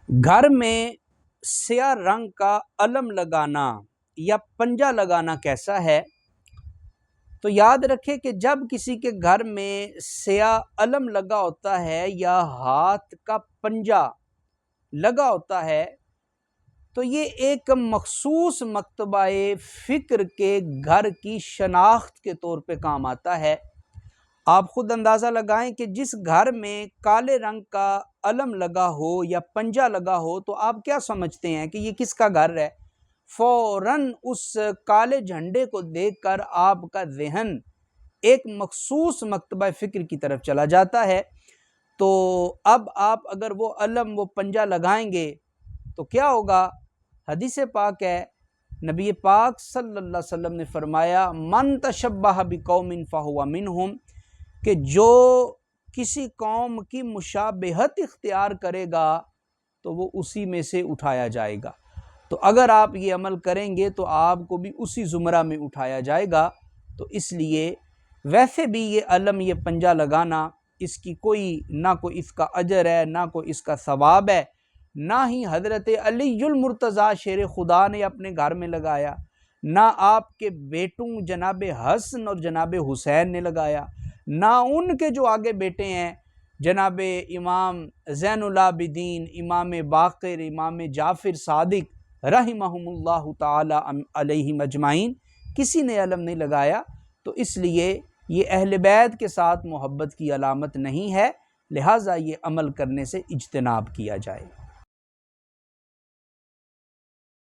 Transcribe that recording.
گھر میں سیاہ رنگ کا علم لگانا یا پنجہ لگانا کیسا ہے؟ تو یاد رکھے کہ جب کسی کے گھر میں سیاہ علم لگا ہوتا ہے یا ہاتھ کا پنجہ لگا ہوتا ہے تو یہ ایک مخصوص مکتبہ فکر کے گھر کی شناخت کے طور پہ کام آتا ہے۔ آپ خود اندازہ لگائیں کہ جس گھر میں کالے رنگ کا علم لگا ہو یا پنجہ لگا ہو تو آپ کیا سمجھتے ہیں کہ یہ کس کا گھر ہے؟ فوراً اس کالے جھنڈے کو دیکھ کر آپ کا ذہن ایک مخصوص مکتبہ فکر کی طرف چلا جاتا ہے۔ تو اب آپ اگر وہ علم وہ پنجہ لگائیں گے تو کیا ہوگا؟ حدیث پاک ہے، نبی پاک صلی اللہ علیہ وسلم نے فرمایا من تشبہ بقوم فہو منہم، کہ جو کسی قوم کی مشابہت اختیار کرے گا تو وہ اسی میں سے اٹھایا جائے گا۔ تو اگر آپ یہ عمل کریں گے تو آپ کو بھی اسی زمرہ میں اٹھایا جائے گا۔ تو اس لیے ویسے بھی یہ علم یہ پنجہ لگانا اس کی نہ کوئی اس کا اجر ہے، نہ کوئی اس کا ثواب ہے، نہ ہی حضرت علی المرتضیٰ شیر خدا نے اپنے گھر میں لگایا، نہ آپ کے بیٹوں جناب حسن اور جناب حسین نے لگایا، نہ ان کے جو آگے بیٹے ہیں جناب امام زین العابدین، امام باقر، امام جعفر صادق رحمہم اللہ تعالی علیہم اجمعین، کسی نے علم نہیں لگایا۔ تو اس لیے یہ اہل بیت کے ساتھ محبت کی علامت نہیں ہے، لہٰذا یہ عمل کرنے سے اجتناب کیا جائے۔